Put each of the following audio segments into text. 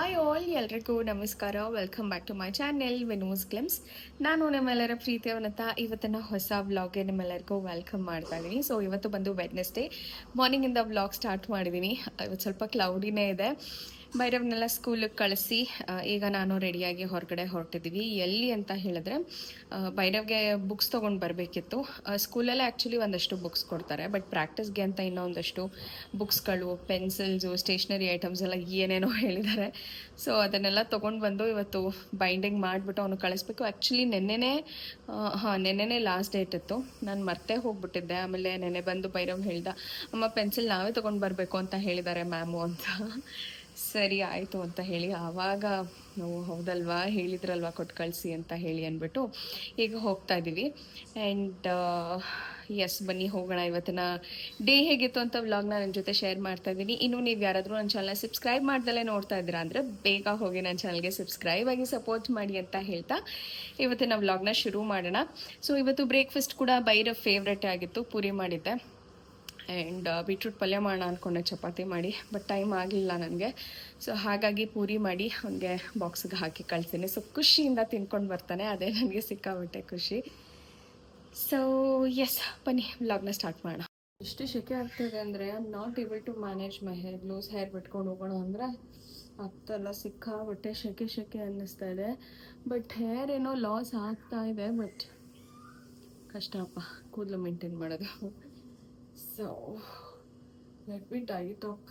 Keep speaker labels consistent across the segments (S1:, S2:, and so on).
S1: Hi all ಎಲ್ರಿಗೂ ನಮಸ್ಕಾರ. Welcome back to my channel Venus glimpse. ನಾನು ನಿಮ್ಮೆಲ್ಲರ ಪ್ರೀತಿಯವನಂತ ಇವತ್ತಿನ ಹೊಸ ವ್ಲಾಗ್ಗೆ ನಿಮ್ಮೆಲ್ಲರಿಗೂ ವೆಲ್ಕಮ್ ಮಾಡ್ತಾ ಇದ್ದೀನಿ. ಸೊ ಇವತ್ತು ಬಂದು ವೆಡ್ನೆಸ್ಡೇ ಮಾರ್ನಿಂಗಿಂದ ವ್ಲಾಗ್ ಸ್ಟಾರ್ಟ್ ಮಾಡಿದ್ದೀನಿ. ಇವತ್ತು ಸ್ವಲ್ಪ ಕ್ಲೌಡಿನೇ ಇದೆ. ಭೈರವ್ನೆಲ್ಲ ಸ್ಕೂಲಿಗೆ ಕಳಿಸಿ ಈಗ ನಾನು ರೆಡಿಯಾಗಿ ಹೊರಗಡೆ ಹೊರಟಿದ್ದೀವಿ. ಎಲ್ಲಿ ಅಂತ ಹೇಳಿದ್ರೆ ಭೈರವ್ಗೆ ಬುಕ್ಸ್ ತೊಗೊಂಡು ಬರಬೇಕಿತ್ತು. ಸ್ಕೂಲಲ್ಲೇ ಆ್ಯಕ್ಚುಲಿ ಒಂದಷ್ಟು ಬುಕ್ಸ್ ಕೊಡ್ತಾರೆ, ಬಟ್ ಪ್ರಾಕ್ಟೀಸ್ಗೆ ಅಂತ ಇನ್ನೊಂದಷ್ಟು ಬುಕ್ಸ್ಗಳು, ಪೆನ್ಸಿಲ್ಸು, ಸ್ಟೇಷ್ನರಿ ಐಟಮ್ಸ್ ಎಲ್ಲ ಏನೇನೋ ಹೇಳಿದ್ದಾರೆ. ಸೊ ಅದನ್ನೆಲ್ಲ ತೊಗೊಂಡು ಬಂದು ಇವತ್ತು ಬೈಂಡಿಂಗ್ ಮಾಡಿಬಿಟ್ಟು ಅವನು ಕಳಿಸ್ಬೇಕು. ಆ್ಯಕ್ಚುಲಿ ನೆನ್ನೆನೇ ಲಾಸ್ಟ್ ಡೇಟ್ ಇತ್ತು. ನಾನು ಮರ್ತೇ ಹೋಗ್ಬಿಟ್ಟಿದ್ದೆ. ಆಮೇಲೆ ನೆನ್ನೆ ಬಂದು ಭೈರವ್ ಹೇಳ್ದ, ಅಮ್ಮ ಪೆನ್ಸಿಲ್ ನಾವೇ ತೊಗೊಂಡು ಬರಬೇಕು ಅಂತ ಹೇಳಿದ್ದಾರೆ ಮ್ಯಾಮು ಅಂತ. ಸರಿ ಆಯಿತು ಅಂತ ಹೇಳಿ ಆವಾಗ ನಾವು ಹೌದಲ್ವಾ ಹೇಳಿದ್ರಲ್ವಾ ಕೊಟ್ಟು ಕಳಿಸಿ ಅಂತ ಹೇಳಿ ಅಂದ್ಬಿಟ್ಟು ಈಗ ಹೋಗ್ತಾ ಇದ್ದೀವಿ. ಆ್ಯಂಡ್ ಎಸ್, ಬನ್ನಿ ಹೋಗೋಣ. ಇವತ್ತಿನ ಡೇ ಹೇಗಿತ್ತು ಅಂತ ವ್ಲಾಗ್ನ ನನ್ನ ಜೊತೆ ಶೇರ್ ಮಾಡ್ತಾ ಇದ್ದೀನಿ. ಇನ್ನು ನೀವು ಯಾರಾದರೂ ನನ್ನ ಚಾನಲ್ನ ಸಬ್ಸ್ಕ್ರೈಬ್ ಮಾಡ್ದಲೇ ನೋಡ್ತಾ ಇದ್ದೀರಾ ಅಂದರೆ ಬೇಗ ಹೋಗಿ ನನ್ನ ಚಾನಲ್ಗೆ ಸಬ್ಸ್ಕ್ರೈಬ್ ಆಗಿ ಸಪೋರ್ಟ್ ಮಾಡಿ ಅಂತ ಹೇಳ್ತಾ ಇವತ್ತಿನ ವ್ಲಾಗ್ನ ಶುರು ಮಾಡೋಣ. ಸೊ ಇವತ್ತು ಬ್ರೇಕ್ಫಾಸ್ಟ್ ಕೂಡ ಭೈರವ್ ಫೇವ್ರೆಟೇ ಆಗಿತ್ತು. ಪೂರಿ ಮಾಡಿದ್ದೆ ಆ್ಯಂಡ್ ಬೀಟ್ರೂಟ್ ಪಲ್ಯ ಮಾಡೋಣ ಅಂದ್ಕೊಂಡೆ ಚಪಾತಿ ಮಾಡಿ, ಬಟ್ ಟೈಮ್ ಆಗಲಿಲ್ಲ ನನಗೆ. ಸೊ ಹಾಗಾಗಿ ಪೂರಿ ಮಾಡಿ ಅವನಿಗೆ ಬಾಕ್ಸಿಗೆ ಹಾಕಿ ಕಳ್ತೀನಿ. ಸೊ ಖುಷಿಯಿಂದ ತಿನ್ಕೊಂಡು ಬರ್ತಾನೆ, ಅದೇ ನನಗೆ ಸಿಕ್ಕಾಬಿಟ್ಟೆ ಖುಷಿ. ಸೊ ಎಸ್, ಬನ್ನಿ ವ್ಲಾಗ್ನ ಸ್ಟಾರ್ಟ್ ಮಾಡೋಣ. ಎಷ್ಟು ಶೆಕೆ ಆಗ್ತಾಯಿದೆ ಅಂದರೆ I am not able to manage my hair. Loose hair ಬಿಟ್ಕೊಂಡು ಹೋಗೋಣ ಅಂದರೆ ಆಗ್ತಾಯಿಲ್ಲ. ಸಿಕ್ಕಾಬಿಟ್ಟೆ ಶೆಕೆ ಅನ್ನಿಸ್ತಾ ಇದೆ. ಬಟ್ ಹೇರ್ ಏನೋ ಲಾಸ್ ಆಗ್ತಾ ಇದೆ, ಬಟ್ ಕಷ್ಟಪ್ಪ ಕೂದಲು ಮೇಂಟೈನ್ ಮಾಡೋದು. So let me tie it up.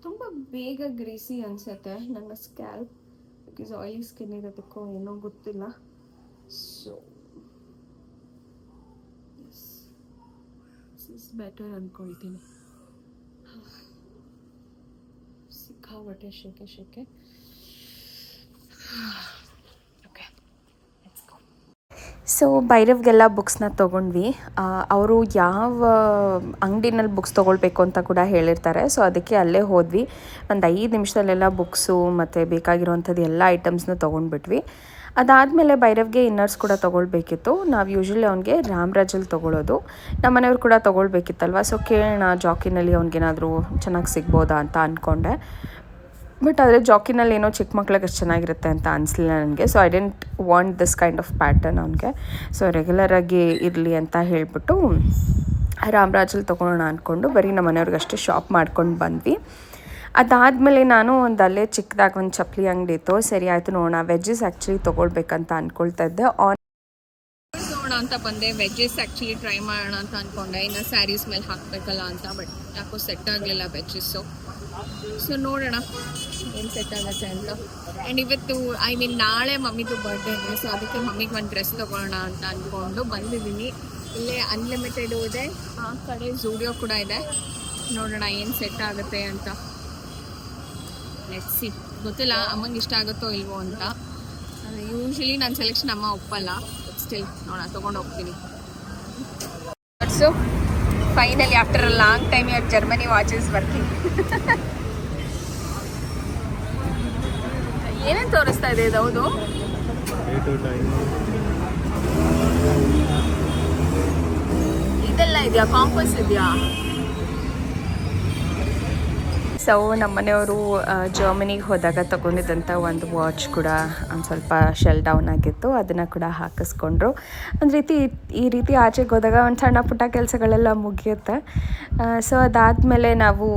S1: ತುಂಬ ಬೇಗ ಗ್ರೀಸಿ ಅನಿಸುತ್ತೆ ನನ್ನ ಸ್ಕ್ಯಾಲ್ಪ್, ಬಿಕಾಸ್ ಆಯಿಲಿ ಸ್ಕಿನ್ ಇರೋದಕ್ಕೋ ಏನೋ ಗೊತ್ತಿಲ್ಲ. ಸೊ ದಿಸ್ ಇಸ್ ಬೆಟರ್ ಅಂದ್ಕೊಳ್ತೀನಿ. ಸಿಕ್ಕಾಬಟ್ಟೆ ಶೆಕೆ. ಸೊ ಭೈರವ್ಗೆಲ್ಲ ಬುಕ್ಸ್ನ ತೊಗೊಂಡ್ವಿ. ಅವರು ಯಾವ ಅಂಗಡಿನಲ್ಲಿ ಬುಕ್ಸ್ ತೊಗೊಳ್ಬೇಕು ಅಂತ ಕೂಡ ಹೇಳಿರ್ತಾರೆ. ಸೊ ಅದಕ್ಕೆ ಅಲ್ಲೇ ಹೋದ್ವಿ. ಒಂದು 5 ನಿಮಿಷದಲ್ಲೆಲ್ಲ ಬುಕ್ಸು ಮತ್ತು ಬೇಕಾಗಿರೋವಂಥದ್ದು ಎಲ್ಲ ಐಟಮ್ಸ್ನ ತೊಗೊಂಡ್ಬಿಟ್ವಿ. ಅದಾದಮೇಲೆ ಭೈರವ್ಗೆ ಇನ್ನರ್ಸ್ ಕೂಡ ತೊಗೊಳ್ಬೇಕಿತ್ತು. ನಾವು ಯೂಶ್ವಲಿ ಅವ್ನಿಗೆ ರಾಮ್ರಾಜಲ್ಲಿ ತೊಗೊಳ್ಳೋದು. ನಮ್ಮ ಮನೆಯವ್ರು ಕೂಡ ತೊಗೊಳ್ಬೇಕಿತ್ತಲ್ವ. ಸೊ ಕೇಳೋಣ ಜಾಕಿನಲ್ಲಿ ಅವ್ನಿಗೇನಾದರೂ ಚೆನ್ನಾಗಿ ಸಿಗ್ಬೋದಾ ಅಂತ ಅಂದ್ಕೊಂಡೆ. ಬಟ್ ಆದರೆ ಜಾಕಿನಲ್ಲಿ ಏನೋ ಚಿಕ್ಕ ಮಕ್ಳಿಗೆ ಅಷ್ಟು ಚೆನ್ನಾಗಿರುತ್ತೆ ಅಂತ ಅನಿಸ್ಲಿಲ್ಲ ನನಗೆ. So I dent want this kind of pattern ಅವನಿಗೆ. ಸೊ ರೆಗ್ಯುಲರಾಗಿ ಇರಲಿ ಅಂತ ಹೇಳಿಬಿಟ್ಟು ರಾಮ್ರಾಜಲ್ಲಿ ತೊಗೊಳ್ಳೋಣ ಅಂದ್ಕೊಂಡು ಬರೀ ನಮ್ಮ ಮನೆಯವ್ರಿಗಷ್ಟೇ ಶಾಪ್ ಮಾಡ್ಕೊಂಡು ಬಂದ್ವಿ. ಅದಾದಮೇಲೆ ನಾನು ಅಲ್ಲೇ ಚಿಕ್ಕದಾಗಿ ಒಂದು ಚಪ್ಪಲಿ ಅಂಗಡಿ ಇತ್ತು. ಸರಿ ಆಯಿತು ನೋಡೋಣ. ವೆಜ್ಜಸ್ ಆ್ಯಕ್ಚುಲಿ ತೊಗೊಳ್ಬೇಕಂತ ಅಂದ್ಕೊಳ್ತಾ ಇದ್ದೆ. ನೋಡೋಣ ಅಂತ ಬಂದೆ. ವೆಜ್ಜಸ್ ಆ್ಯಕ್ಚುಲಿ ಟ್ರೈ ಮಾಡೋಣ ಅಂತ ಅಂದ್ಕೊಂಡೆ, ಇನ್ನು ಸ್ಯಾರೀಸ್ ಮೇಲೆ ಹಾಕಬೇಕಲ್ಲ ಅಂತ. ಬಟ್ ಯಾಕೋ ಸೆಟ್ ಆಗಲಿಲ್ಲ ವೆಜ್ಜಸ್ಸು. ಸೊ ನೋಡೋಣ ಏನು ಸೆಟ್ ಆಗುತ್ತೆ ಅಂತ. ಆ್ಯಂಡ್ ಇವತ್ತು ನಾಳೆ ಮಮ್ಮಿದು ಬರ್ಡೇ ಇದೆ. ಸೊ ಅದಕ್ಕೆ ಮಮ್ಮಿಗೆ ಒಂದು ಡ್ರೆಸ್ ತೊಗೊಳ್ಳೋಣ ಅಂತ ಅಂದ್ಕೊಂಡು ಬಂದಿದ್ದೀನಿ. ಇಲ್ಲೇ ಅನ್ಲಿಮಿಟೆಡ್ ಇದೆ, ಆ ಕಡೆ ಝೂಡಿಯೋ ಕೂಡ ಇದೆ. ನೋಡೋಣ ಏನು ಸೆಟ್ ಆಗುತ್ತೆ ಅಂತ. Let's see. ಗೊತ್ತಿಲ್ಲ ಅಮ್ಮಂಗೆ ಇಷ್ಟ ಆಗುತ್ತೋ ಇಲ್ವೋ ಅಂತ. ಯೂಶ್ವಲಿ ನನ್ನ ಸೆಲೆಕ್ಷನ್ ಅಮ್ಮ ಒಪ್ಪಲ್ಲ, ಬಟ್ ಸ್ಟಿಲ್ ನೋಡೋಣ, ತೊಗೊಂಡು ಹೋಗ್ತೀನಿ. So finally after a long time your Germany watch is working. ಏನೇನು ತೋರಿಸ್ತಾ ಇದೆ ಇದು? ಹೌದು, ಇದೆಲ್ಲ ಇದೆಯಾ? ಕಾಂಪಸ್ ಇದೆಯಾ? ಸೊ ನಮ್ಮ ಮನೆಯವರು ಜರ್ಮನಿಗೆ ಹೋದಾಗ ತೊಗೊಂಡಿದ್ದಂಥ ಒಂದು ವಾಚ್ ಕೂಡ ಒಂದು ಸ್ವಲ್ಪ ಶೆಲ್ ಡೌನ್ ಆಗಿತ್ತು. ಅದನ್ನು ಕೂಡ ಹಾಕಿಸ್ಕೊಂಡ್ರು. ಒಂದು ಈ ರೀತಿ ಆಚೆಗೆ ಹೋದಾಗ ಒಂದು ಸಣ್ಣ ಪುಟ್ಟ ಕೆಲಸಗಳೆಲ್ಲ ಮುಗಿಯುತ್ತೆ. ಸೊ ಅದಾದಮೇಲೆ ನಾವು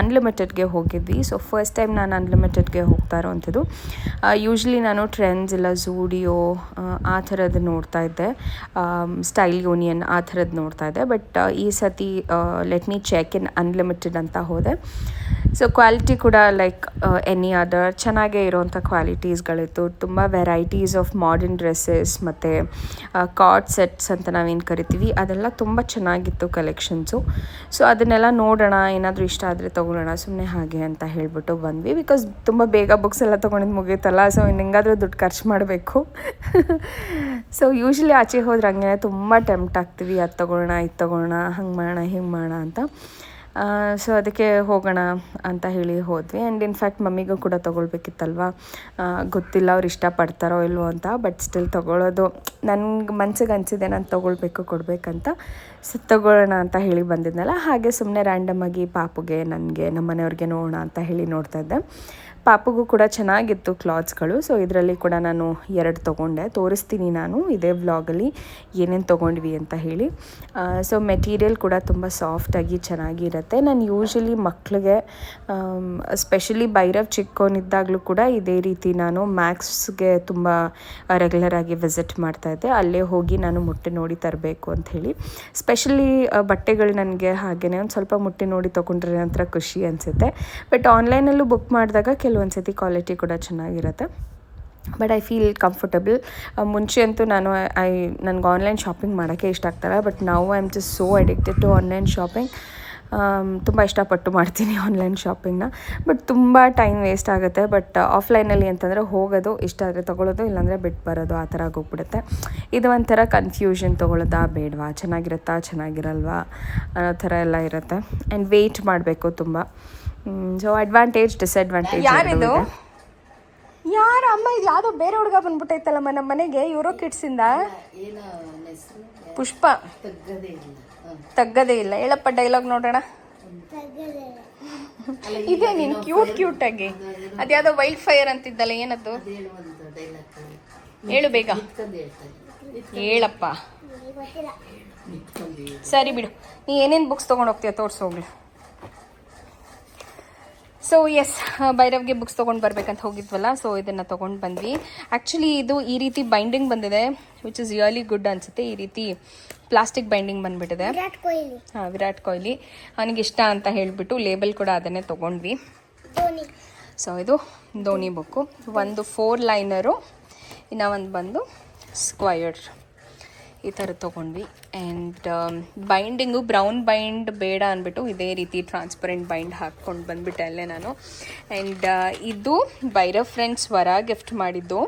S1: ಅನ್ಲಿಮಿಟೆಡ್ಗೆ ಹೋಗಿದ್ವಿ. ಸೊ ಫಸ್ಟ್ ಟೈಮ್ ನಾನು ಅನ್ಲಿಮಿಟೆಡ್ಗೆ ಹೋಗ್ತಾ ಇರೋವಂಥದ್ದು. ಯೂಶ್ವಲಿ ನಾನು ಟ್ರೆಂಡ್ಸ್ ಇಲ್ಲ ಝೂಡಿಯೋ ಆ ಥರದ್ದು ನೋಡ್ತಾ ಇದ್ದೆ, ಸ್ಟೈಲ್ ಯೂನಿಯನ್ ಆ ಥರದ್ದು ನೋಡ್ತಾ ಇದ್ದೆ. ಬಟ್ ಈ ಸತಿ let me check in unlimited ಅಂತ ಹೋದೆ. ಸೊ ಕ್ವಾಲಿಟಿ ಕೂಡ ಲೈಕ್ ಎನಿ ಅದರ್ ಚೆನ್ನಾಗೇ ಇರೋವಂಥ ಕ್ವಾಲಿಟೀಸ್ಗಳಿತ್ತು. ತುಂಬ ವೆರೈಟೀಸ್ ಆಫ್ ಮಾಡರ್ನ್ ಡ್ರೆಸ್ಸಸ್ ಮತ್ತು ಕಾರ್ಡ್ ಸೆಟ್ಸ್ ಅಂತ ನಾವೇನು ಕರಿತೀವಿ, ಅದೆಲ್ಲ ತುಂಬ ಚೆನ್ನಾಗಿತ್ತು ಕಲೆಕ್ಷನ್ಸು. ಸೊ ಅದನ್ನೆಲ್ಲ ನೋಡೋಣ, ಏನಾದರೂ ಇಷ್ಟ ಆದರೆ ತೊಗೊಳ್ಳೋಣ ಸುಮ್ಮನೆ ಹಾಗೆ ಅಂತ ಹೇಳಿಬಿಟ್ಟು ಬಂದ್ವಿ. ಬಿಕಾಸ್ ತುಂಬ ಬೇಗ ಬುಕ್ಸ್ ಎಲ್ಲ ತೊಗೊಂಡಿದ್ದು ಮುಗೀತಲ್ಲ. ಸೊ ಹೆಂಗಾದರೂ ದುಡ್ಡು ಖರ್ಚು ಮಾಡಬೇಕು. ಸೊ ಯೂಶ್ವಲಿ ಆಚೆ ಹೋದ್ರೆ ಹಂಗೆ ತುಂಬ ಟೆಂಪ್ಟ್ ಆಗ್ತೀವಿ, ಅದು ತೊಗೊಳ್ಳೋಣ ಇದು ತೊಗೊಳ್ಳೋಣ, ಹಂಗೆ ಮಾಡೋಣ ಹಿಂಗೆ ಮಾಡೋಣ ಅಂತ. ಸೊ ಅದಕ್ಕೆ ಹೋಗೋಣ ಅಂತ ಹೇಳಿ ಹೋದ್ವಿ. ಆ್ಯಂಡ್ ಇನ್ಫ್ಯಾಕ್ಟ್ ಮಮ್ಮಿಗೂ ಕೂಡ ತೊಗೊಳ್ಬೇಕಿತ್ತಲ್ವ, ಗೊತ್ತಿಲ್ಲ ಅವ್ರು ಇಷ್ಟಪಡ್ತಾರೋ ಇಲ್ವೋ ಅಂತ, ಬಟ್ ಸ್ಟಿಲ್ ತೊಗೊಳ್ಳೋದು ನನಗೆ ಮನ್ಸಿಗೆ ಅನಿಸಿದೆ ನಾನು ತೊಗೊಳ್ಬೇಕು ಕೊಡಬೇಕಂತ. ಸೊ ತೊಗೊಳ್ಳೋಣ ಅಂತ ಹೇಳಿ ಬಂದಿದ್ನಲ್ಲ, ಹಾಗೆ ಸುಮ್ಮನೆ ರ್ಯಾಂಡಮಾಗಿ ಪಾಪುಗೆ ನನಗೆ ನಮ್ಮ ಮನೆಯವ್ರಿಗೆ ನೋಡೋಣ ಅಂತ ಹೇಳಿ ನೋಡ್ತಾ ಇದ್ದೆ. ಪಾಪುಗೂ ಕೂಡ ಚೆನ್ನಾಗಿತ್ತು ಕ್ಲಾತ್ಸ್ಗಳು. ಸೊ ಇದರಲ್ಲಿ ಕೂಡ ನಾನು 2 ತೊಗೊಂಡೆ, ತೋರಿಸ್ತೀನಿ ನಾನು ಇದೇ ವ್ಲಾಗಲ್ಲಿ ಏನೇನು ತೊಗೊಂಡ್ವಿ ಅಂತ ಹೇಳಿ. ಸೊ ಮೆಟೀರಿಯಲ್ ಕೂಡ ತುಂಬ ಸಾಫ್ಟಾಗಿ ಚೆನ್ನಾಗಿರುತ್ತೆ. ನಾನು ಯೂಶ್ವಲಿ ಮಕ್ಕಳಿಗೆ ಸ್ಪೆಷಲಿ ಭೈರವ್ ಚಿಕ್ಕವನಿದ್ದಾಗಲೂ ಕೂಡ ಇದೇ ರೀತಿ ನಾನು ಮ್ಯಾಕ್ಸ್ಗೆ ತುಂಬ ರೆಗ್ಯುಲರಾಗಿ ವಿಸಿಟ್ ಮಾಡ್ತಾಯಿದ್ದೆ. ಅಲ್ಲೇ ಹೋಗಿ ನಾನು ಮುಟ್ಟಿ ನೋಡಿ ತರಬೇಕು ಅಂಥೇಳಿ. ಸ್ಪೆಷಲಿ ಬಟ್ಟೆಗಳು ನನಗೆ ಹಾಗೆಯೇ ಒಂದು ಸ್ವಲ್ಪ ಮುಟ್ಟಿ ನೋಡಿ ತೊಗೊಂಡ್ರೆ ನಂತರ ಖುಷಿ ಅನಿಸುತ್ತೆ. ಬಟ್ ಆನ್ಲೈನಲ್ಲೂ ಬುಕ್ ಮಾಡಿದಾಗ ಕೆಲವೊಂದು ಸತಿ ಕ್ವಾಲಿಟಿ ಕೂಡ ಚೆನ್ನಾಗಿರುತ್ತೆ. But I feel comfortable. ಮುಂಚೆ ಅಂತೂ ನನಗೆ ಆನ್ಲೈನ್ ಶಾಪಿಂಗ್ ಮಾಡೋಕ್ಕೆ ಇಷ್ಟ ಆಗ್ತಾಯಿಲ್ಲ. ಬಟ್ ನಾವು I am just so addicted to online shopping. ತುಂಬ ಇಷ್ಟಪಟ್ಟು ಮಾಡ್ತೀನಿ ಆನ್ಲೈನ್ ಶಾಪಿಂಗ್ನ. ಬಟ್ ತುಂಬ ಟೈಮ್ ವೇಸ್ಟ್ ಆಗುತ್ತೆ. ಬಟ್ ಆಫ್ಲೈನಲ್ಲಿ ಅಂತಂದರೆ ಹೋಗೋದು, ಇಷ್ಟ ಆದರೆ ತೊಗೊಳ್ಳೋದು, ಇಲ್ಲಾಂದರೆ ಬಿಟ್ಟು ಬರೋದು, ಆ ಥರ ಆಗೋಗ್ಬಿಡುತ್ತೆ. ಇದು ಒಂಥರ ಕನ್ಫ್ಯೂಷನ್, ತೊಗೊಳ್ಳೋದಾ ಬೇಡವಾ, ಚೆನ್ನಾಗಿರುತ್ತಾ ಚೆನ್ನಾಗಿರಲ್ವಾ ಅನ್ನೋ ಥರ ಎಲ್ಲ ಇರುತ್ತೆ. ಆ್ಯಂಡ್ ವೆಯ್ಟ್ ಮಾಡಬೇಕು ತುಂಬ. So advantage disadvantage. ಯಾರಿದು? ಯಾರ ಅಮ್ಮ? ಇದು ಯಾವುದೋ ಬೇರೆ ಹುಡುಗ ಬಂದ್ಬಿಟ್ಟೈತಲ್ಲಮ್ಮ ನಮ್ಮ ಮನೆಗೆ. ಯೂರೋ ಕಿಡ್ಸಿಂದ ಪುಷ್ಪ. ತಗ್ಗದೇ ಇಲ್ಲ. ಹೇಳಪ್ಪ ಡೈಲಾಗ್ ನೋಡೋಣ. ಇದೇ ನೀನು ಕ್ಯೂಟ್ ಆಗಿ ಅದ್ಯಾವುದೋ ವೈಲ್ಡ್ ಫೈರ್ ಅಂತಿದ್ದಲ್ಲ, ಏನದು ಹೇಳು ಬೇಗ ಹೇಳಪ್ಪ. ಸರಿ ಬಿಡು, ನೀ ಏನೇನು ಬುಕ್ಸ್ ತೊಗೊಂಡು ಹೋಗ್ತೀಯ ತೋರಿಸೋಗ್ಲಿ. ಸೊ ಎಸ್, ಭೈರವ್ಗೆ ಬುಕ್ಸ್ ತೊಗೊಂಡು ಬರ್ಬೇಕಂತ ಹೋಗಿದ್ವಲ್ಲ, ಸೊ ಇದನ್ನು ತೊಗೊಂಡು ಬಂದ್ವಿ. ಆ್ಯಕ್ಚುಲಿ ಇದು ಈ ರೀತಿ ಬೈಂಡಿಂಗ್ ಬಂದಿದೆ, ವಿಚ್ ಇಸ್ ರಿಯಲಿ ಗುಡ್ ಅನಿಸುತ್ತೆ. ಈ ರೀತಿ ಪ್ಲಾಸ್ಟಿಕ್ ಬೈಂಡಿಂಗ್ ಬಂದುಬಿಟ್ಟಿದೆ. ವಿರಾಟ್ ಕೊಹ್ಲಿ ಅವನಿಗೆ ಇಷ್ಟ ಅಂತ ಹೇಳಿಬಿಟ್ಟು ಲೇಬಲ್ ಕೂಡ ಅದನ್ನೇ ತೊಗೊಂಡ್ವಿ. ಸೊ ಇದು ಧೋನಿ ಬುಕ್ಕು. ಒಂದು 4 ಲೈನರು, ಇನ್ನು ಒಂದು ಬಂದು ಸ್ಕ್ವಯರ್, ಈ ಥರ ತೊಗೊಂಡ್ವಿ. ಆ್ಯಂಡ್ ಬೈಂಡಿಂಗು ಬ್ರೌನ್ ಬೈಂಡ್ ಬೇಡ ಅಂದ್ಬಿಟ್ಟು ಇದೇ ರೀತಿ ಟ್ರಾನ್ಸ್ಪರೆಂಟ್ ಬೈಂಡ್ ಹಾಕ್ಕೊಂಡು ಬಂದುಬಿಟ್ಟೆ ಅಲ್ಲೇ ನಾನು. ಆ್ಯಂಡ್ ಇದು ಭೈರವ್ ಫ್ರೆಂಡ್ಸ್ ವರ ಗಿಫ್ಟ್ ಮಾಡಿದ್ದು.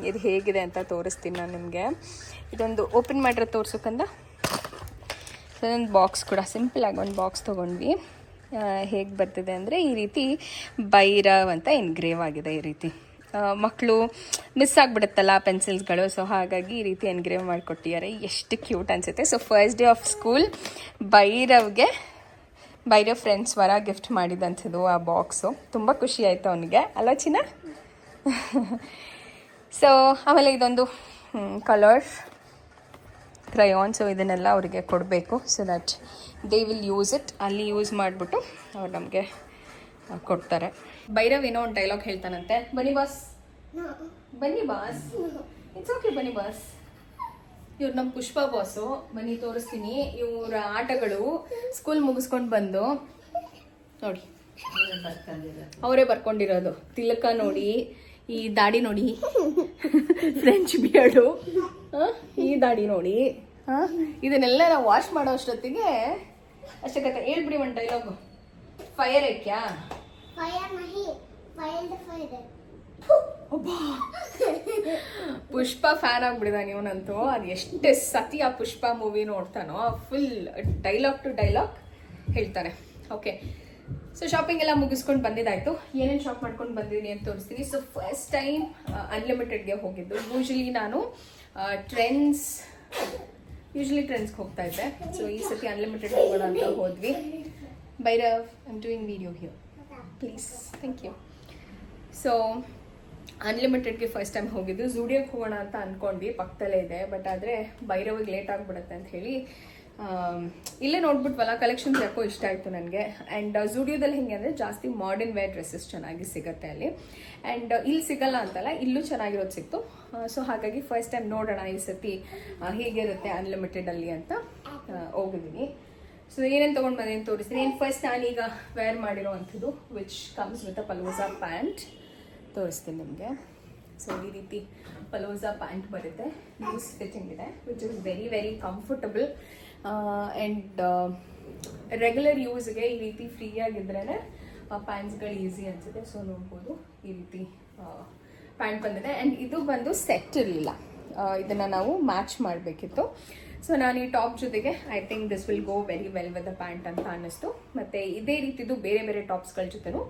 S1: ಇದು ಹೇಗಿದೆ ಅಂತ ತೋರಿಸ್ತೀನಿ ನಾನು ನಿಮಗೆ. ಇದೊಂದು ಓಪನ್ ಮಾಡಿರೋ ತೋರ್ಸೋಕಂದ. ಇದೊಂದು ಬಾಕ್ಸ್ ಕೂಡ ಸಿಂಪಲಾಗಿ ಒಂದು ಬಾಕ್ಸ್ ತೊಗೊಂಡ್ವಿ. ಹೇಗೆ ಬರ್ತಿದೆ ಅಂದರೆ ಈ ರೀತಿ ಭೈರವ್ ಅಂತ ಎನ್ಗ್ರೇವ್ ಆಗಿದೆ. ಈ ರೀತಿ ಮಕ್ಕಳು ಮಿಸ್ ಆಗಿಬಿಡುತ್ತಲ್ಲ ಪೆನ್ಸಿಲ್ಸ್ಗಳು, ಸೊ ಹಾಗಾಗಿ ಈ ರೀತಿ ಎನ್ಗ್ರೇವ್ ಮಾಡಿಕೊಟ್ಟಿದ್ದಾರೆ. ಎಷ್ಟು ಕ್ಯೂಟ್ ಅನಿಸುತ್ತೆ. So first day of school Bhairav friends ವರ ಗಿಫ್ಟ್ ಮಾಡಿದಂಥದ್ದು ಆ ಬಾಕ್ಸು. ತುಂಬ ಖುಷಿ ಆಯಿತು ಅವನಿಗೆ, ಅಲ್ಲ ಚಿನ್ನ? ಸೊ ಆಮೇಲೆ ಇದೊಂದು ಕಲರ್ ಕ್ರಯಾನ್. ಸೊ ಇದನ್ನೆಲ್ಲ ಅವರಿಗೆ ಕೊಡಬೇಕು, so that they will use it. ಅಲ್ಲಿ ಯೂಸ್ ಮಾಡಿಬಿಟ್ಟು ಅವ್ರು ನಮಗೆ ಕೊಡ್ತಾರೆ. ಭೈರವ್ ಏನೋ ಒಂದು ಡೈಲಾಗ್ ಹೇಳ್ತಾನಂತೆ. ಬನ್ನಿ ಬಾಸ್, ಬನ್ನಿ ಬಾಸ್, ಇಟ್ಸ್ ಓಕೆ, ಬನ್ನಿ ಬಾಸ್. ಇವ್ರು ನಮ್ಮ ಪುಷ್ಪ ಬಾಸು. ಬನ್ನಿ ತೋರಿಸ್ತೀನಿ ಇವ್ರ ಆಟಗಳು. ಸ್ಕೂಲ್ ಮುಗಿಸ್ಕೊಂಡು ಬಂದು ನೋಡಿ, ಅವರೇ ಬರ್ಕೊಂಡಿರೋದು. ತಿಲಕ ನೋಡಿ, ಈ ದಾಡಿ ನೋಡಿ, ಫ್ರೆಂಚ್ ಬಿಯರ್ಡು, ಈ ದಾಡಿ ನೋಡಿ. ಇದನ್ನೆಲ್ಲ ನಾವು ವಾಶ್ ಮಾಡೋ ಅಷ್ಟೊತ್ತಿಗೆ ಅಷ್ಟಕ್ಕೆ ಹೇಳ್ಬಿಡಿ ಒಂದು ಡೈಲಾಗು. ಫೈರ್ ಐಕ್ಯಾ? ಪುಷ್ಪ ಫ್ಯಾನ್ ಆಗ್ಬಿಡಿದಾನೆ ಇವನಂತೂ. ಅದು ಎಷ್ಟೇ ಸತಿ ಆ ಪುಷ್ಪ ಮೂವಿ ನೋಡ್ತಾನೋ ಫುಲ್ ಡೈಲಾಗ್ ಟು ಡೈಲಾಗ್ ಹೇಳ್ತಾನೆ. ಓಕೆ, ಸೊ ಶಾಪಿಂಗ್ ಎಲ್ಲ ಮುಗಿಸ್ಕೊಂಡು ಬಂದಿದ್ದಾಯ್ತು. ಏನೇನು ಶಾಪ್ ಮಾಡ್ಕೊಂಡು ಬಂದಿದ್ದೀನಿ ಅಂತ ತೋರಿಸ್ತೀನಿ. ಸೊ ಫಸ್ಟ್ ಟೈಮ್ ಅನ್ಲಿಮಿಟೆಡ್ಗೆ ಹೋಗಿದ್ದು. ಯೂಶ್ವಲಿ ನಾನು ಟ್ರೆಂಡ್ಸ್ಗೆ ಹೋಗ್ತಾ ಇದ್ದೆ. ಸೊ ಈ ಸತಿ ಅನ್ಲಿಮಿಟೆಡ್ ಹೋಗೋಣ ಅಂತ ಹೋದ್ವಿ. Bhairav, I am doing video here, please, thank you. So ಅನ್ಲಿಮಿಟೆಡ್ಗೆ ಫಸ್ಟ್ ಟೈಮ್ ಹೋಗಿದ್ದು. ಝೂಡಿಯೋಗೆ ಹೋಗೋಣ ಅಂತ ಅಂದ್ಕೊಂಡ್ವಿ, ಪಕ್ಕದಲ್ಲೇ ಇದೆ. ಬಟ್ ಆದರೆ ಭೈರವಿಗೆ ಲೇಟ್ ಆಗಿಬಿಡುತ್ತೆ ಅಂತ ಹೇಳಿ ಇಲ್ಲೇ ನೋಡ್ಬಿಟ್ವಲ್ಲ, ಕಲೆಕ್ಷನ್ಸ್ ಯಾಕೋ ಇಷ್ಟ ಆಯಿತು ನನಗೆ. ಆ್ಯಂಡ್ ಝೂಡಿಯೋದಲ್ಲಿ ಹೆಂಗೆ ಅಂದರೆ ಜಾಸ್ತಿ ಮಾಡರ್ನ್ ವೇರ್ ಡ್ರೆಸ್ಸಸ್ ಚೆನ್ನಾಗಿ ಸಿಗುತ್ತೆ ಅಲ್ಲಿ. ಆ್ಯಂಡ್ ಇಲ್ಲಿ ಸಿಗಲ್ಲ ಅಂತಲ್ಲ, ಇಲ್ಲೂ ಚೆನ್ನಾಗಿರೋದು ಸಿಕ್ತು. ಸೊ ಹಾಗಾಗಿ ಫಸ್ಟ್ ಟೈಮ್ ನೋಡೋಣ ಈ ಸತಿ ಹೇಗಿರುತ್ತೆ ಅನ್ಲಿಮಿಟೆಡಲ್ಲಿ ಅಂತ ಹೋಗಿದ್ದೀನಿ. ಸೊ ಏನೇನು ತೊಗೊಂಡು ಬಂದೇನು ತೋರಿಸ್ತೀನಿ. ಏನು ಫಸ್ಟ್ ನಾನೀಗ ವೇರ್ ಮಾಡಿರೋ ಅಂಥದ್ದು which comes with a palazzo pant ತೋರಿಸ್ತೀನಿ ನಿಮಗೆ. ಸೊ ಈ ರೀತಿ ಪಲೋಸಾ ಪ್ಯಾಂಟ್ ಬರುತ್ತೆ, ಲೂಸ್ ಫಿಟ್ಟಿಂಗ್ ಇದೆ, which is very very comfortable. And regular ಯೂಸ್ಗೆ ಈ ರೀತಿ ಫ್ರೀಯಾಗಿದ್ರೇ ಪ್ಯಾಂಟ್ಸ್ಗಳು ಈಸಿ ಅನಿಸುತ್ತೆ. ಸೊ ನೋಡ್ಬೋದು ಈ ರೀತಿ ಪ್ಯಾಂಟ್ ಬಂದಿದೆ. ಆ್ಯಂಡ್ ಇದು ಬಂದು ಸೆಟ್ ಇರಲಿಲ್ಲ, ಇದನ್ನು ನಾವು ಮ್ಯಾಚ್ ಮಾಡಬೇಕಿತ್ತು. ಸೊ ನಾನು ಈ ಟಾಪ್ ಜೊತೆಗೆ I think this will go very well with the pant ಅಂತ ಅನ್ನಿಸ್ತು. ಮತ್ತು ಇದೇ ರೀತಿದು ಬೇರೆ ಬೇರೆ ಟಾಪ್ಸ್ಗಳ ಜೊತೆನೂ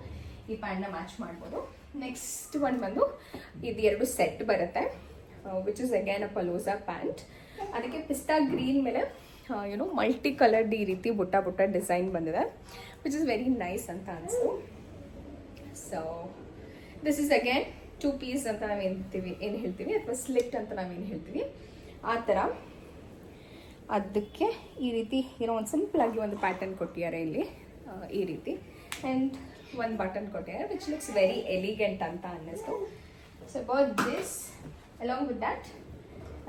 S1: ಈ ಪ್ಯಾಂಟ್ನ ಮ್ಯಾಚ್ ಮಾಡ್ಬೋದು. ನೆಕ್ಸ್ಟ್ ಒನ್ ಬಂದು ಇದು 2 ಸೆಟ್ ಬರುತ್ತೆ, which is again a palazzo pant. ಅದಕ್ಕೆ ಪಿಸ್ತಾ ಗ್ರೀನ್ ಮೇಲೆ ಮಲ್ಟಿ ಕಲರ್ಡ್ ಈ ರೀತಿ ಬುಟ್ಟ ಬುಟ್ಟ ಡಿಸೈನ್ ಬಂದಿದೆ, ವಿಚ್ ಇಸ್ ವೆರಿ ನೈಸ್ ಅಂತ ಅನಿಸ್ತು. So this is again 2 piece ಅಂತ ಏನು ಹೇಳ್ತೀವಿ ಅಥವಾ ಸ್ಲಿಟ್ ಅಂತ ನಾವೇನು ಹೇಳ್ತೀವಿ ಆ ಥರ. ಅದಕ್ಕೆ ಈ ರೀತಿ ಒಂದು ಸಿಂಪಲಾಗಿ ಒಂದು ಪ್ಯಾಟರ್ನ್ ಕೊಟ್ಟಿದ್ದಾರೆ ಇಲ್ಲಿ ಈ ರೀತಿ, ಆ್ಯಂಡ್ ಒಂದು ಬಟನ್ ಕೊಟ್ಟಿದ್ದಾರೆ ವಿಚ್ ಲುಕ್ಸ್ ವೆರಿ ಎಲಿಗೆಂಟ್ ಅಂತ ಅನ್ನಿಸ್ತು. So about this along with that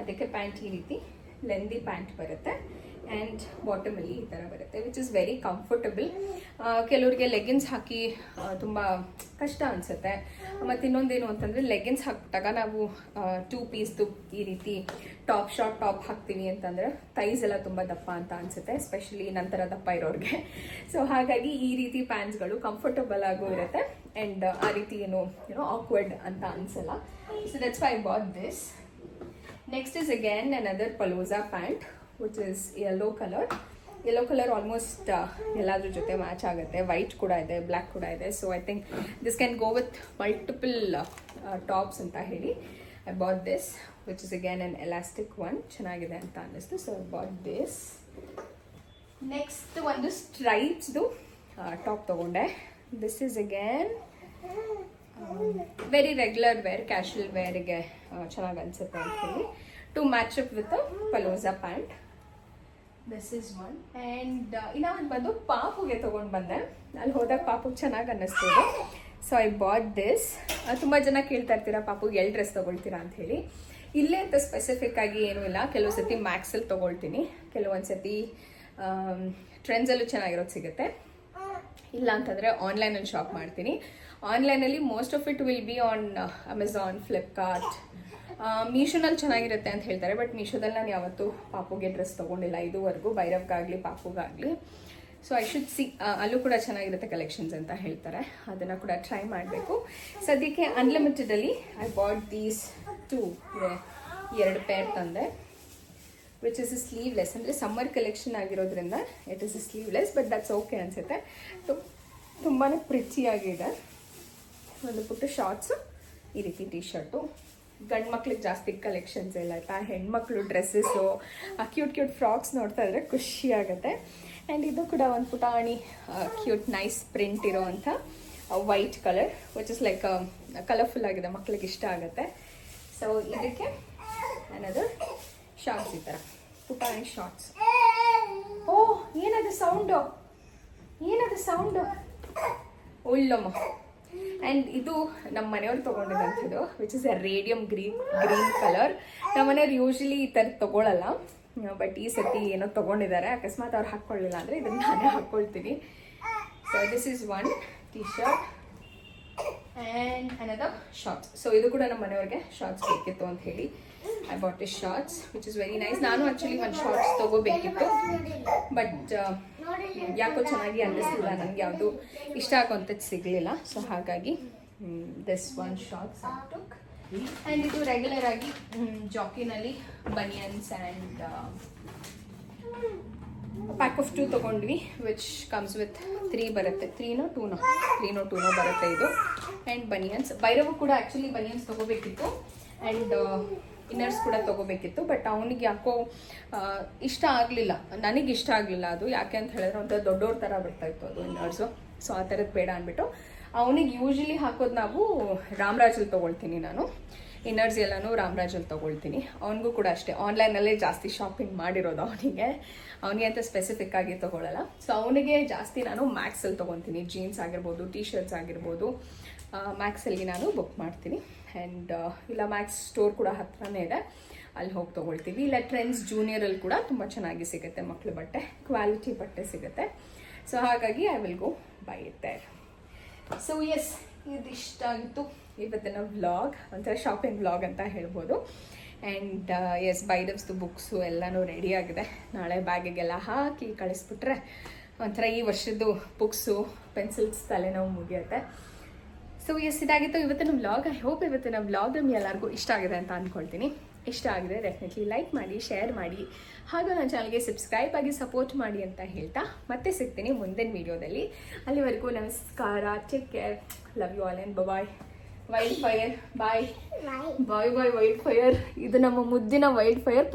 S1: ಅದಕ್ಕೆ ಪ್ಯಾಂಟ್ ಈ ರೀತಿ ಲೆಂದಿ ಪ್ಯಾಂಟ್ ಬರುತ್ತೆ ಆ್ಯಂಡ್ ಬಾಟಮಲ್ಲಿ ಈ ಥರ ಬರುತ್ತೆ, ವಿಚ್ ಇಸ್ ವೆರಿ ಕಂಫರ್ಟಬಲ್. ಕೆಲವರಿಗೆ ಲೆಗಿನ್ಸ್ ಹಾಕಿ ತುಂಬ ಕಷ್ಟ ಅನಿಸುತ್ತೆ. ಮತ್ತು ಇನ್ನೊಂದೇನು ಅಂತಂದರೆ ಲೆಗಿನ್ಸ್ ಹಾಕಿದಾಗ ನಾವು 2 ಪೀಸ್ದು ಈ ರೀತಿ ಶಾರ್ಟ್ ಟಾಪ್ ಹಾಕ್ತೀವಿ ಅಂತಂದರೆ ಥೈಸ್ ಎಲ್ಲ ತುಂಬ ದಪ್ಪ ಅಂತ ಅನಿಸುತ್ತೆ, ಎಸ್ಪೆಷಲಿ ನಂತರ ದಪ್ಪ ಇರೋರಿಗೆ. ಸೊ ಹಾಗಾಗಿ ಈ ರೀತಿ ಪ್ಯಾಂಟ್ಸ್ಗಳು ಕಂಫರ್ಟಬಲ್ ಆಗು ಇರುತ್ತೆ ಆ್ಯಂಡ್ ಆ ರೀತಿ ಏನೋ ಆಕ್ವರ್ಡ್ ಅಂತ ಅನಿಸಲ್ಲ. So that's why I bought this. Next is again another palazzo pant which is yellow color almost ಎಲ್ಲಾದ್ರ ಜೊತೆ ಮ್ಯಾಚ್ ಆಗುತ್ತೆ. ವೈಟ್ ಕೂಡ ಇದೆ, ಬ್ಲ್ಯಾಕ್ ಕೂಡ ಇದೆ. So I think this can go with multiple tops ಅಂತ ಹೇಳಿ I bought this, which is again an elastic one. ಚೆನ್ನಾಗಿದೆ ಅಂತ ಅನ್ನಿಸ್ತು. So I bought this. Next ಒಂದು ಸ್ಟ್ರೈಪ್ಸ್ದು ಟಾಪ್ ತೊಗೊಂಡೆ. This is again very regular wear, casual ವೇರ್ಗೆ ಚೆನ್ನಾಗಿ ಅನಿಸುತ್ತೆ ಅಂತ ಹೇಳಿ to match up with palazzo pant. This is one. And ಇನ್ನೊಂದು ಬಂದು ಪಾಪುಗೆ ತೊಗೊಂಡು ಬಂದೆ. ಅಲ್ಲಿ ಹೋದಾಗ ಪಾಪುಗೆ ಚೆನ್ನಾಗಿ ಅನ್ನಿಸ್ತದೆ. So I bought this. ತುಂಬ ಜನ ಕೇಳ್ತಾ ಇರ್ತೀರಾ ಪಾಪುಗೆ ಎಲ್ಲಿ ಡ್ರೆಸ್ ತೊಗೊಳ್ತೀರಾ ಅಂತ ಹೇಳಿ. ಇಲ್ಲೇ ಅಂತ ಸ್ಪೆಸಿಫಿಕ್ ಆಗಿ ಏನೂ ಇಲ್ಲ. ಕೆಲವು ಸತಿ ಮ್ಯಾಕ್ಸಲ್ಲಿ ತೊಗೊಳ್ತೀನಿ, ಕೆಲವೊಂದು ಸತಿ ಟ್ರೆಂಡ್ಸಲ್ಲೂ ಚೆನ್ನಾಗಿರೋದು ಸಿಗುತ್ತೆ. ಇಲ್ಲ ಅಂತಂದರೆ ಆನ್ಲೈನಲ್ಲಿ ಶಾಪ್ ಮಾಡ್ತೀನಿ. ಆನ್ಲೈನಲ್ಲಿ most of it will be on Amazon, Flipkart, ಮೀಶೋನಲ್ಲಿ ಚೆನ್ನಾಗಿರುತ್ತೆ ಅಂತ ಹೇಳ್ತಾರೆ. ಬಟ್ ಮೀಶೋದಲ್ಲಿ ನಾನು ಯಾವತ್ತೂ ಪಾಪುಗೆ ಡ್ರೆಸ್ ತೊಗೊಂಡಿಲ್ಲ ಇದುವರೆಗೂ, ಭೈರವ್ಗಾಗಲಿ ಪಾಪುಗಾಗಲಿ. ಸೊ ಐ ಶುಡ್ ಸಿ, ಅಲ್ಲೂ ಕೂಡ ಚೆನ್ನಾಗಿರುತ್ತೆ ಕಲೆಕ್ಷನ್ಸ್ ಅಂತ ಹೇಳ್ತಾರೆ, ಅದನ್ನು ಕೂಡ ಟ್ರೈ ಮಾಡಬೇಕು. ಸದ್ಯಕ್ಕೆ ಅನ್ಲಿಮಿಟೆಡಲ್ಲಿ ಐ ಬಾಟ್ ದೀಸ್ 2 ಪೇರ್ ತಂದೆ, ವಿಚ್ ಇಸ್ ಸ್ಲೀವ್ಲೆಸ್. ಅಂದರೆ ಸಮ್ಮರ್ ಕಲೆಕ್ಷನ್ ಆಗಿರೋದ್ರಿಂದ it is sleeveless, but that's okay ಅನಿಸುತ್ತೆ. ತುಂಬಾ ಪ್ರಿಚಿಯಾಗಿದೆ. ಒಂದು ಪುಟ್ಟ ಶಾರ್ಟ್ಸು, ಈ ರೀತಿ ಟಿ ಶರ್ಟು. ಗಂಡು ಮಕ್ಳಿಗೆ ಜಾಸ್ತಿ ಕಲೆಕ್ಷನ್ಸ್ ಇಲ್ಲ ಆಯಿತಾ. ಹೆಣ್ಮಕ್ಳು ಡ್ರೆಸ್ಸಸ್ಸು, ಕ್ಯೂಟ್ ಫ್ರಾಕ್ಸ್ ನೋಡ್ತಾ ಇದ್ರೆ ಖುಷಿ ಆಗುತ್ತೆ. ಆ್ಯಂಡ್ ಇದು ಕೂಡ ಒಂದು ಪುಟಾಣಿ ಕ್ಯೂಟ್ ನೈಸ್ ಪ್ರಿಂಟ್ ಇರೋವಂಥ white colour, which is like colourful ಆಗಿದೆ, ಮಕ್ಳಿಗೆ ಇಷ್ಟ ಆಗುತ್ತೆ. ಸೊ ಇದಕ್ಕೆ ಏನದು ಶಾರ್ಟ್ಸ್, ಈ ಥರ ಪುಟಾಣಿ ಶಾರ್ಟ್ಸ್. ಓ ಏನದು ಸೌಂಡು, ಒಳ್ಳಮ್ಮ. ಆ್ಯಂಡ್ ಇದು ನಮ್ಮ ಮನೆಯವ್ರು ತೊಗೊಂಡಿದ್ದಂಥದ್ದು, which is a radium green colour. ನಮ್ಮ ಮನೆಯವ್ರು ಯೂಶಲಿ ಈ ಥರ ತೊಗೊಳಲ್ಲ, ಬಟ್ ಈ ಸತಿ ಏನೋ ತೊಗೊಂಡಿದ್ದಾರೆ. ಅಕಸ್ಮಾತ್ ಅವ್ರು ಹಾಕ್ಕೊಳ್ಳಿಲ್ಲ ಅಂದರೆ ಇದನ್ನು ನಾನೇ ಹಾಕ್ಕೊಳ್ತೀನಿ. So this is one T shirt and another shorts. So ಇದು ಕೂಡ ನಮ್ಮ ಮನೆಯವ್ರಿಗೆ ಶಾರ್ಟ್ಸ್ ಬೇಕಿತ್ತು ಅಂತ ಹೇಳಿ I bot is shorts, which is very nice. ನಾನು ಆ್ಯಕ್ಚುಲಿ ಒಂದು ಶಾರ್ಟ್ಸ್ ತೊಗೋಬೇಕಿತ್ತು, ಬಟ್ ಯಾಕೋ ಚೆನ್ನಾಗಿ ಅನ್ನಿಸ್ಲಿಲ್ಲ ನನಗೆ, ಯಾವುದು ಇಷ್ಟ ಆಗೋಂಥದ್ದು ಸಿಗಲಿಲ್ಲ. ಸೊ ಹಾಗಾಗಿ this one shorts I took. And ಇದು ರೆಗ್ಯುಲರ್ ಆಗಿ ಜಾಕಿನಲ್ಲಿ ಬನಿಯನ್ಸ್ ಆ್ಯಂಡ್ ಪ್ಯಾಕ್ ಆಫ್ 2 ತೊಗೊಂಡ್ವಿ, ವಿಚ್ ಕಮ್ಸ್ ವಿತ್ 3 ಬರುತ್ತೆ. 3ನೋ 2ನೋ ಬರುತ್ತೆ ಇದು. ಆ್ಯಂಡ್ ಬನಿಯನ್ಸ್, ಭೈರವ್ ಕೂಡ ಆ್ಯಕ್ಚುಲಿ ಬನಿಯನ್ಸ್ ತೊಗೋಬೇಕಿತ್ತು ಆ್ಯಂಡ್ ಇನ್ನರ್ಸ್ ಕೂಡ ತೊಗೋಬೇಕಿತ್ತು. ಬಟ್ ಅವನಿಗೆ ಯಾಕೋ ಇಷ್ಟ ಆಗಲಿಲ್ಲ, ನನಗೆ ಇಷ್ಟ ಆಗಲಿಲ್ಲ ಅದು. ಯಾಕೆ ಅಂತ ಹೇಳಿದ್ರೆ ಒಂಥರ ದೊಡ್ಡವ್ರ ಥರ ಬರ್ತಾಯಿತ್ತು ಅದು ಇನ್ನರ್ಸು. ಸೊ ಆ ಥರದ್ದು ಬೇಡ ಅಂದ್ಬಿಟ್ಟು ಅವನಿಗೆ ಯೂಶಲಿ ಹಾಕೋದು ನಾವು ರಾಮರಾಜಲ್ಲಿ ತೊಗೊಳ್ತೀನಿ ನಾನು. ಇನ್ನರ್ಸ್ ಎಲ್ಲನೂ ರಾಮರಾಜಲ್ಲಿ ತೊಗೊಳ್ತೀನಿ. ಅವನಿಗೂ ಕೂಡ ಅಷ್ಟೇ, ಆನ್ಲೈನಲ್ಲೇ ಜಾಸ್ತಿ ಶಾಪಿಂಗ್ ಮಾಡಿರೋದು ಅವನಿಗೆ ಅಂತ ಸ್ಪೆಸಿಫಿಕ್ ಆಗಿ ತೊಗೊಳ್ಳಲ್ಲ. ಸೊ ಅವನಿಗೆ ಜಾಸ್ತಿ ನಾನು ಮ್ಯಾಕ್ಸಲ್ಲಿ ತೊಗೊತೀನಿ. ಜೀನ್ಸ್ ಆಗಿರ್ಬೋದು, ಟಿ ಶರ್ಟ್ಸ್ ಆಗಿರ್ಬೋದು, ಮ್ಯಾಕ್ಸಲ್ಲಿ ನಾನು ಬುಕ್ ಮಾಡ್ತೀನಿ. ಆ್ಯಂಡ್ ಇಲ್ಲ ಮ್ಯಾಕ್ಸ್ ಸ್ಟೋರ್ ಕೂಡ ಹತ್ರನೇ ಇದೆ, ಅಲ್ಲಿ ಹೋಗಿ ತೊಗೊಳ್ತೀವಿ. ಇಲ್ಲ ಟ್ರೆಂಡ್ಸ್ ಜೂನಿಯರಲ್ಲಿ ಕೂಡ ತುಂಬ ಚೆನ್ನಾಗಿ ಸಿಗುತ್ತೆ ಮಕ್ಕಳು ಬಟ್ಟೆ, ಕ್ವಾಲಿಟಿ ಬಟ್ಟೆ ಸಿಗುತ್ತೆ. ಸೊ ಹಾಗಾಗಿ I will go by it there. So yes, ಇದಿಷ್ಟ ಆಗಿತ್ತು ಇವತ್ತಿನ ವ್ಲಾಗ್, ಒಂಥರ ಶಾಪಿಂಗ್ ವ್ಲಾಗ್ ಅಂತ ಹೇಳ್ಬೋದು. ಆ್ಯಂಡ್ ಎಸ್, ಭೈರವ್ಸ್ದು ಬುಕ್ಸು ಎಲ್ಲನೂ ರೆಡಿ ಆಗಿದೆ. ನಾಳೆ ಬ್ಯಾಗಿಗೆಲ್ಲ ಹಾಕಿ ಕಳಿಸ್ಬಿಟ್ರೆ ಒಂಥರ ಈ ವರ್ಷದ್ದು ಬುಕ್ಸು, ಪೆನ್ಸಿಲ್ಸ್ ತಲೆನೋವು ಮುಗಿಯುತ್ತೆ. ಸೊ ಎಸ್, ಇದಾಗಿತ್ತು ಇವತ್ತಿನ ವ್ಲಾಗ್. ಐ ಹೋಪ್ ಇವತ್ತಿನ ವ್ಲಾಗ್ ನಿಮ್ಗೆ ಎಲ್ಲರಿಗೂ ಇಷ್ಟ ಆಗಿದೆ ಅಂತ ಅಂದ್ಕೊಳ್ತೀನಿ. ಇಷ್ಟ ಆಗಿದೆ ಡೆಫಿನೆಟ್ಲಿ ಲೈಕ್ ಮಾಡಿ, ಶೇರ್ ಮಾಡಿ, ಹಾಗೂ ನನ್ನ ಚಾನಲ್ಗೆ ಸಬ್ಸ್ಕ್ರೈಬ್ ಆಗಿ ಸಪೋರ್ಟ್ ಮಾಡಿ ಅಂತ ಹೇಳ್ತಾ ಮತ್ತೆ ಸಿಗ್ತೀನಿ ಮುಂದಿನ ವಿಡಿಯೋದಲ್ಲಿ. ಅಲ್ಲಿವರೆಗೂ ನಮಸ್ಕಾರ, take care, love you all and bye. Wild fire bye bye bye. Wild fire ಇದು ನಮ್ಮ ಮುದ್ದಿನ ವೈಲ್ಡ್ ಫೈರ್.